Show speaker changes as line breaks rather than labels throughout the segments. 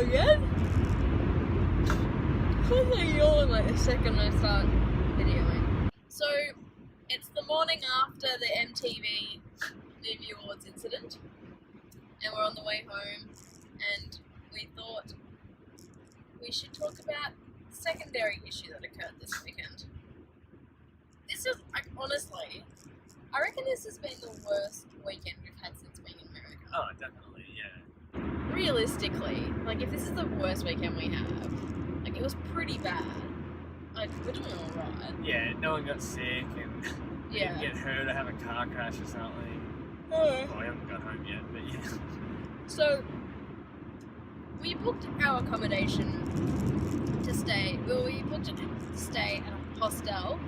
again. Of course I yawn like the second I start videoing. So, it's the morning after the MTV Movie Awards incident, and we're on the way home, and we thought we should talk about the secondary issue that occurred this weekend. This is, like, honestly, I reckon this has been the worst weekend we've had since being in America.
Oh, definitely, yeah.
Realistically, like, if this is the worst weekend we have, like, it was pretty bad. Like, we're doing alright.
Yeah, no one got sick and
Yeah.
didn't get hurt or have a car crash or something.
Oh.
Oh, I haven't got home yet, but yeah.
So, we booked our accommodation to stay. Well, we booked it to stay at a hostel.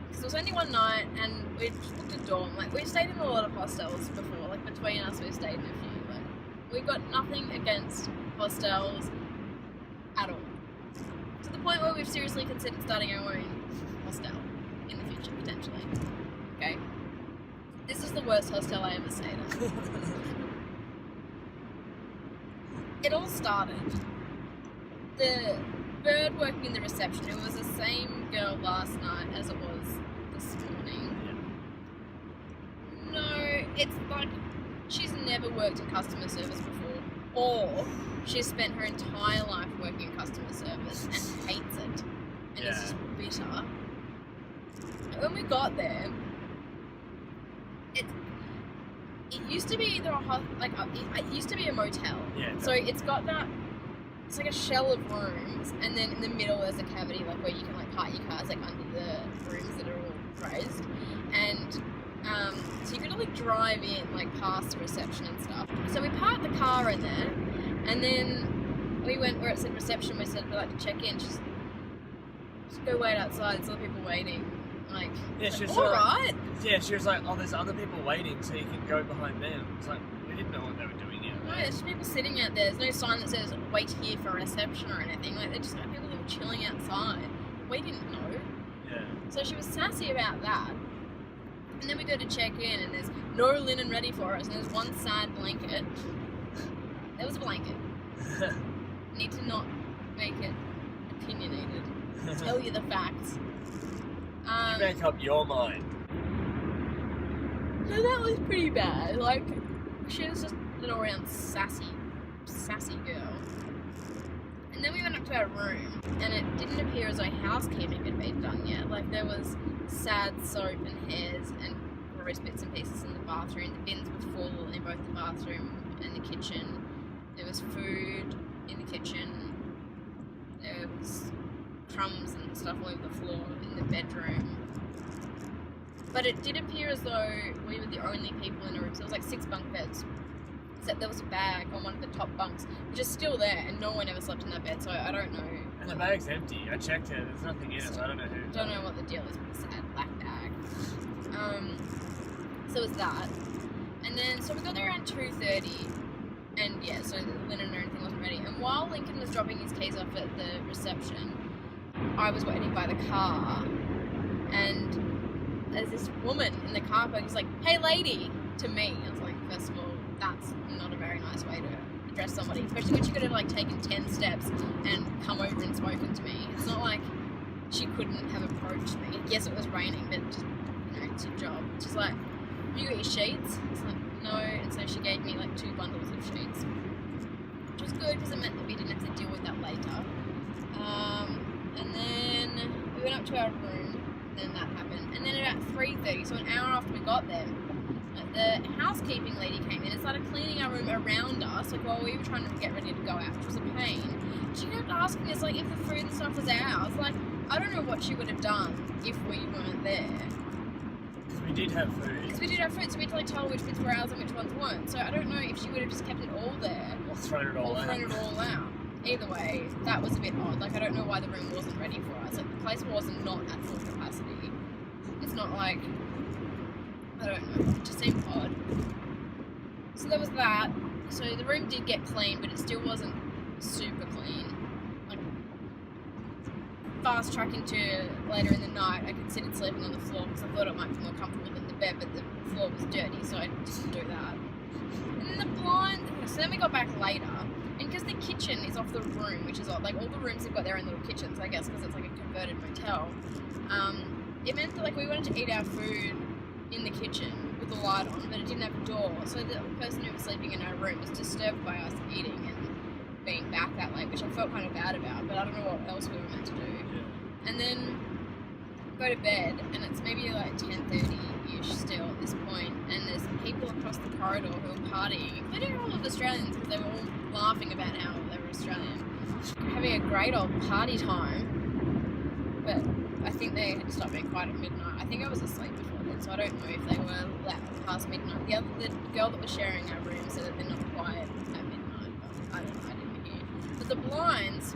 Because it was only one night, and we just booked a dorm. Like, we've stayed in a lot of hostels before. Like, between us, we've stayed in a few. Like, we've got nothing against hostels at all. To the point where we've seriously considered starting our own hostel in the future, potentially. Okay? This is the worst hostel I ever stayed in. It all started. The bird working in the reception, it was the same girl last night as it was this morning.
Yeah.
No, it's like she's never worked in customer service before, or she's spent her entire life working in customer service and hates it, and is just bitter. And when we got there, it used to be either it used to be a motel.
Yeah.
So it's got that. It's like a shell of rooms, and then in the middle there's a cavity, like where you can like park your cars, like under the rooms that are all raised, and so you could like drive in, like past the reception and stuff. So we parked the car in there, and then we went where it said reception. We said we'd like to check in. Just go wait outside. There's other people waiting. Like,
Yeah, she was
all
like,
right.
Yeah, she was like, oh, there's other people waiting, so you can go behind them. It's like, we didn't know what they were doing yet.
No, there's people sitting out there. There's no sign that says wait here for reception or anything. Like, they're just like people that were chilling outside. We didn't know.
Yeah.
So she was sassy about that. And then we go to check in, and there's no linen ready for us, and there's one sad blanket. There was a blanket. Need to not make it opinionated. Tell you the facts.
You make up your mind.
So that was pretty bad. Like, she was just an all-round sassy girl. And then we went up to our room, and it didn't appear as though housekeeping had been done yet. Like, there was sad soap and hairs and gross bits and pieces in the bathroom. The bins were full in both the bathroom and the kitchen. There was food in the kitchen. There was crumbs and stuff all over the floor in the bedroom. But it did appear as though we were the only people in the room. So it was like 6 bunk beds. Except there was a bag on one of the top bunks, which is still there, and no one ever slept in that bed, so I don't know.
And the bag's empty. I checked it. There's nothing in it, so I don't know who.
Don't know what the deal is with the sad black bag. So it was that. And then, so we got there around 2:30, and yeah, so the linen and everything wasn't ready. And while Lincoln was dropping his keys off at the reception, I was waiting by the car, and there's this woman in the car park who's like, "Hey lady," to me. I was like, first of all, that's not a very nice way to address somebody, especially when she could have like taken 10 steps and come over and spoken to me. It's not like she couldn't have approached me. Yes, it was raining, but just, you know, it's your job. She's like, "You got your sheets?" It's like, "No," and so she gave me like 2 bundles of sheets, which was good because it meant that we didn't have to deal with that later. And then we went up to our room, then that happened, and then about 3:30, so an hour after we got there, the housekeeping lady came in and started cleaning our room around us, like while we were trying to get ready to go out, which was a pain. She kept asking us like if the food and stuff was ours. Like, I don't know what she would have done if we weren't there.
Because we did have food.
Because we did have food, so we had to like tell which bits were ours and which ones weren't. So I don't know if she would have just kept it all there
Or thrown it all out.
Either way, that was a bit odd. Like, I don't know why the room wasn't ready for us. Like, the place wasn't not at full capacity. It's not like, I don't know, it just seemed odd. So there was that. So the room did get clean, but it still wasn't super clean. Like, fast tracking to later in the night, I considered sleeping on the floor because I thought it might be more comfortable than the bed, but the floor was dirty, so I didn't do that. And then the blinds, then we got back later, and because the kitchen is off the room, which is like all the rooms have got their own little kitchens, I guess, because it's like a converted motel. It meant that like we wanted to eat our food in the kitchen with the light on, but it didn't have a door. So the person who was sleeping in our room was disturbed by us eating and being back that late, which I felt kind of bad about. But I don't know what else we were meant to do.
Yeah.
And then go to bed, and it's maybe like 10:30ish still at this point, and there's people across the corridor who are partying, including all of the Australians, because they were all laughing about how they were Australian, having a great old party time. But I think they had stopped being quiet at midnight. I think I was asleep before then, so I don't know if they were loud past midnight. The girl that was sharing our room said that they're not quiet at midnight, but I don't know, I didn't hear. But the blinds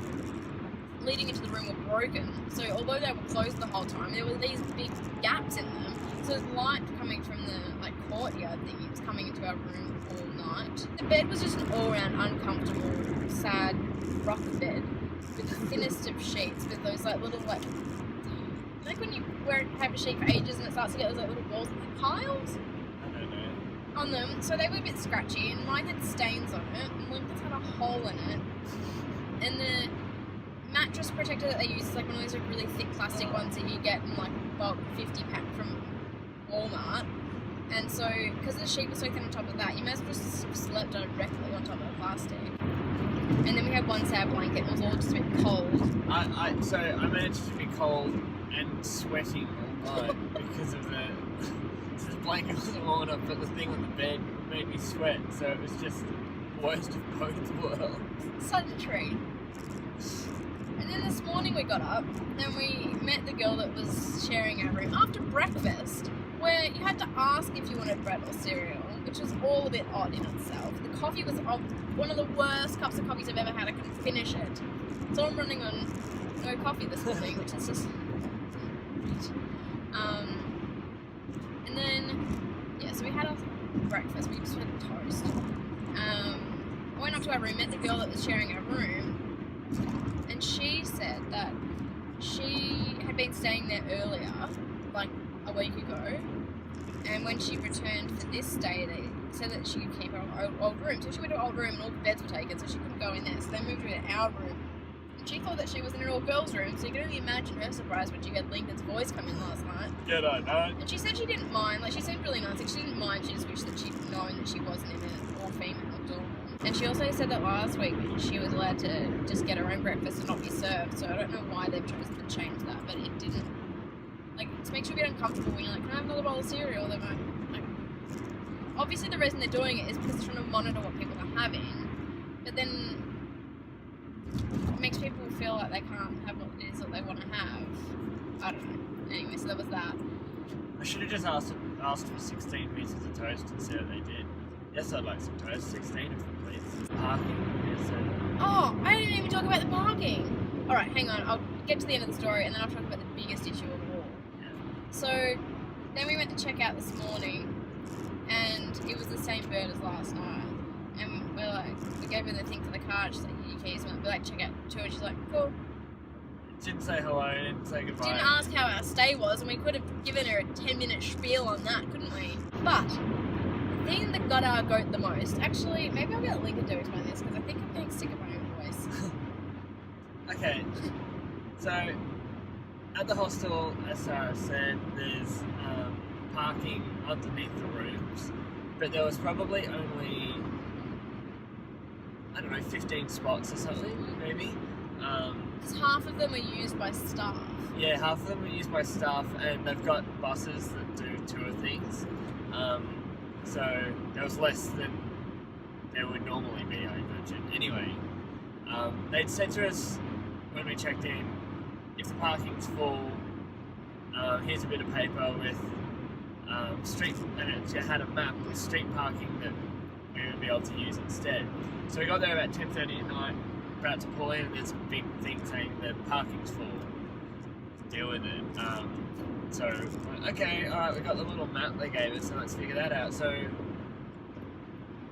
leading into the room were broken, so although they were closed the whole time, there were these big gaps in them. So there's light coming from the like courtyard thing. It was coming into our room all night. The bed was just an all-round uncomfortable, sad rock bed with the thinnest of sheets, with those like little like when you wear a paper sheet for ages and it starts to get those like little balls and piles
I don't know.
on them. So they were a bit scratchy, and mine had stains on it, and Lincoln's had a hole in it, and the mattress protector that they use is like one of those like really thick plastic ones that you get in like bulk 50 pack from Walmart. And so, because the sheet was so thin on top of that, you may as well just slept directly on top of the plastic. And then we had one sad blanket, and it was all just a bit cold.
So I managed to be cold and sweating all night because of the blanket wasn't warm enough, but the thing on the bed made me sweat. So it was just the worst of both worlds.
Such a treat. And then this morning we got up and we met the girl that was sharing our room after breakfast, where you had to ask if you wanted bread or cereal, which was all a bit odd in itself. The coffee was one of the worst cups of coffees I've ever had. I couldn't finish it. So I'm running on no coffee this morning, which is just... and then, yeah, so we had our breakfast. We just had toast. I went up to our room, met the girl that was sharing our room, and she said that she had been staying there earlier, like a week ago, and when she returned for this day, they said that she could keep her old room. So she went to her old room and all the beds were taken, so she couldn't go in there. So they moved her to our room. And she thought that she was in her old girl's room, so you can only imagine her surprise when she heard Lincoln's voice come in last night.
G'day, mate.
And she said she didn't mind, like she seemed really nice, like she didn't mind, she just wished that she'd known that she wasn't in an all-female dorm. And she also said that last week she was allowed to just get her own breakfast and not be served, so I don't know why they've chosen to change that, but it didn't, like, it makes you a bit uncomfortable when you're like, can I have another bowl of cereal? They're like, obviously the reason they're doing it is because they're trying to monitor what people are having, but then it makes people feel like they can't have what it is that they want to have. I don't know. Anyway, so that was that.
I should have just asked for 16 pieces of toast instead of they did. Yes, I'd like some toast. 16 of them, please. Parking. Yes,
Oh, I didn't even talk about the parking. Alright, hang on. I'll get to the end of the story and then I'll talk about the biggest issue of all.
Yeah.
So, then we went to check out this morning and it was the same bird as last night. And we're like, we gave her the thing for the car. She's like, here your keys. And we're like, check out too. And she's like, cool.
Didn't say hello, didn't say goodbye.
Didn't ask how our stay was, and we could have given her a 10-minute spiel on that, couldn't we? But the thing that got our goat the most, actually, maybe I'll get Lincoln to explain this because I think I'm getting sick of my own voice.
Okay, so at the hostel, as Sarah said, there's parking underneath the rooms, but there was probably only, I don't know, 15 spots or something, maybe.
Because half of them are used by staff.
Yeah, half of them are used by staff, and they've got buses that do tour things. So there was less than there would normally be, I imagine. Anyway, they'd said to us when we checked in, if the parking's full, here's a bit of paper with street, and it had a map with street parking that we would be able to use instead. So we got there about 10:30 at night, about to pull in, and there's a big thing saying that parking's full. Deal with it. So, okay, alright, we got the little map they gave us, so let's figure that out. So,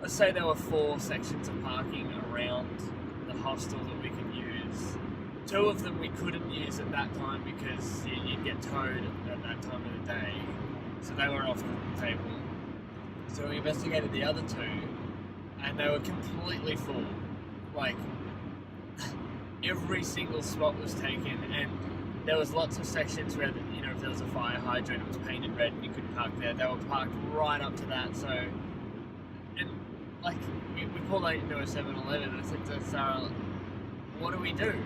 let's say there were 4 sections of parking around the hostel that we could use. 2 of them we couldn't use at that time because you'd get towed at that time of the day. So they were off the table. So we investigated the other 2, and they were completely full. Like, every single spot was taken, and there was lots of sections where, you know, if there was a fire hydrant, it was painted red and you couldn't park there. They were parked right up to that, so, and like, we pulled out into a 7-Eleven, and I said to Sarah, what do? Like,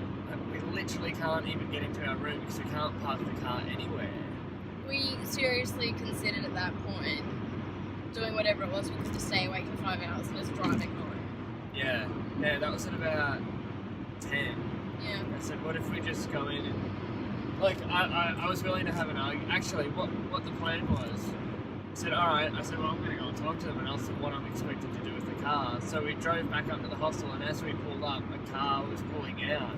we literally can't even get into our room because we can't park the car anywhere.
We seriously considered at that point doing whatever it was we could to stay awake for 5 hours and just driving home.
Yeah, that was at about 10.
Yeah.
I said, what if we just go in and, like, I was willing to have an argument. Actually, what the plan was, I said, alright, I said, well, I'm going to go and talk to them and ask them what I'm expected to do with the car. So we drove back up to the hostel, and as we pulled up, a car was pulling out.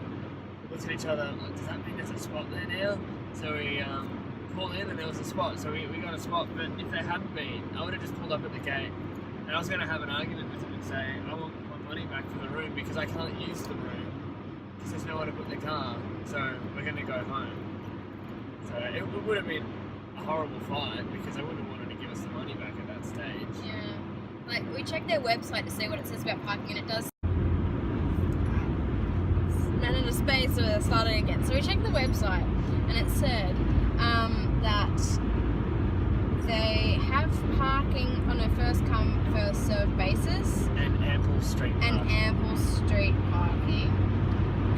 We looked at each other, like, does that mean there's a spot there now? So we pulled in and there was a spot, so we got a spot, but if there hadn't been, I would have just pulled up at the gate, and I was going to have an argument with them and say, I want my money back for the room because I can't use the room, because there's nowhere to put the car, so we're going to go home. So it would have been a horrible fight, because they wouldn't have wanted to give us the money back at that stage.
Yeah. Like, we checked their website to see what it says about parking, and it does ran into space, so they're starting again. So we checked the website, and it said that they have parking on a first come, first served basis.
And ample street parking.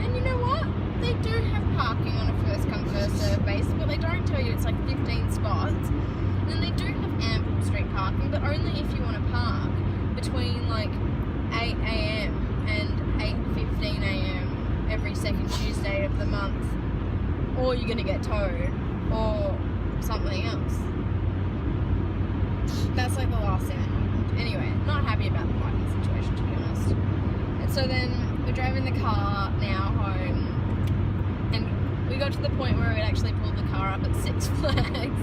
And you know what? They do have parking on a first come, first served basis, but they don't tell you it's like 15 spots. And then they do have ample street parking, but only if you want to park between like 8 a.m. and 8:15 a.m. every second Tuesday of the month, or you're going to get towed, or something else. That's like the last thing I know. Anyway, not happy about the parking situation, to be honest. And so then we're driving the car now home, and we got to the point where we'd actually pulled the car up at Six Flags.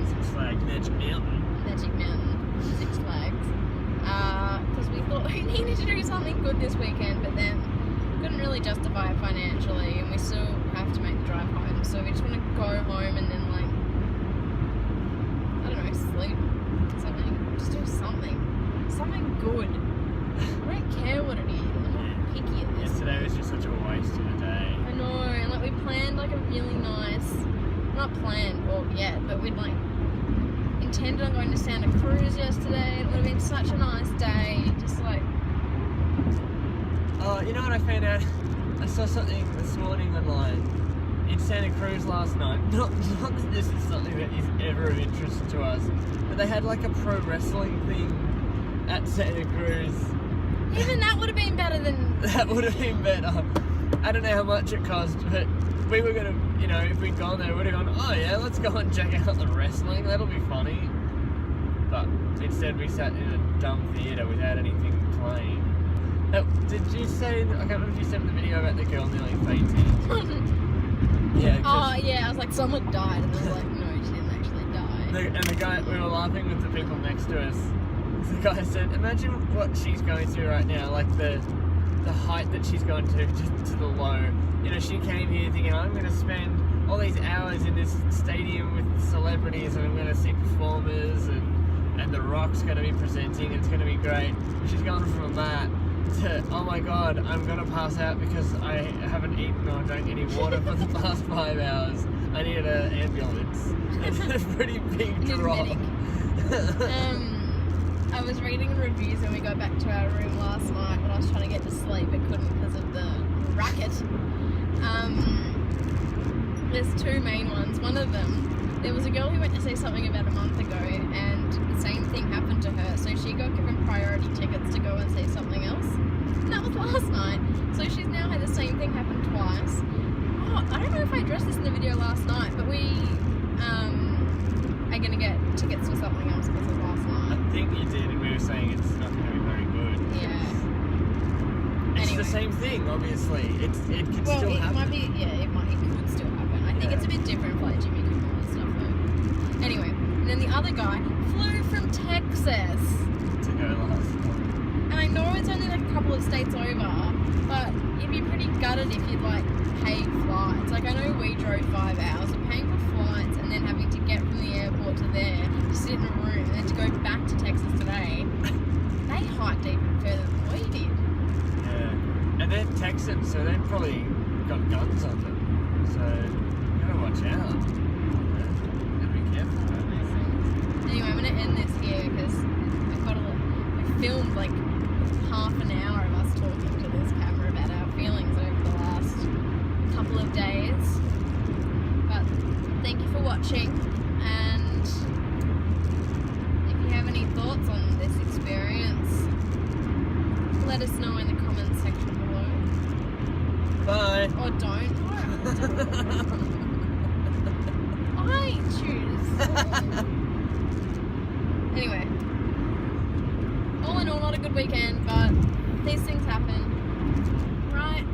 Six Flags, Magic Mountain.
Six Flags. Because we thought we needed to do something good this weekend, but then couldn't really justify it financially, and we still have to make the drive home, so we just want to go home and then, like, I don't know, sleep, something, just do something good. I don't care what it is, I'm not picky at this.
Yesterday was just such a waste of a day.
I know, and like we planned like a really nice, not planned, well yet, but we'd like intended on going to Santa Cruz yesterday. It would have been such a nice day, just like.
Oh, you know what I found out? I saw something this morning online in Santa Cruz last night. Not that this is something that is ever of interest to us, but they had like a pro wrestling thing at Santa Cruz.
Even that would have been better than.
That would have been better. I don't know how much it cost, but we were gonna, you know, if we'd gone there, we would have gone, oh yeah, let's go and check out the wrestling, that'll be funny. But instead we sat in a dumb theatre without anything playing. Did you say, I can't remember if you sent the video about the girl nearly fainting. Yeah.
Oh yeah, I was like, someone died, and I was like, no, she didn't actually die.
And the guy, we were laughing with the people next to us. The guy said, imagine what she's going through right now, like the height that she's gone to the low. You know, she came here thinking, I'm going to spend all these hours in this stadium with celebrities, and I'm going to see performers, and The Rock's going to be presenting, and it's going to be great. She's gone from that to, oh my god, I'm going to pass out because I haven't eaten or drank any water for the past 5 hours. I need an ambulance. It's a pretty big drop.
I was reading reviews when we got back to our room last night when I was trying to get to sleep but couldn't because of the racket. There's two main ones. One of them, there was a girl who went to see something about a month ago, and the same thing happened to her, so she got given priority tickets to go and see something else. And that was last night. So she's now had the same thing happen twice. Oh, I don't know if I addressed this in the video last night, but we are going to get tickets for something else because of last night.
I think you did, and we were saying it's not going to be very good.
Yeah.
It's
Anyway.
the same thing, obviously. It could still happen.
It might be, yeah, it could still happen. I think it's a bit different for like Jimmy Kimmel and stuff though. Anyway, and then the other guy flew from Texas.
To go last night.
And I know it's only like a couple of states over, but you'd be pretty gutted if you'd like paid flights. Like I know we drove 5 hours, but paying for flights and then having to get from the airport to there, to sit in a room, and then to go back to Texas today. They hiked deep and further than we did.
Yeah. And they're Texans, so they've probably got guns on them. So you gotta watch out. Gotta be careful.
Anyway, I'm gonna end this here because we filmed like half an hour of us talking to this camera about our feelings over the last couple of days. But thank you for watching, and if you have any thoughts on this experience, let us know in the comments section below.
Bye.
Or don't. I choose. Anyway, all in all, not a good weekend, but these things happen, right?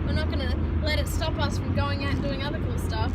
We're not gonna let it stop us from going out and doing other cool stuff.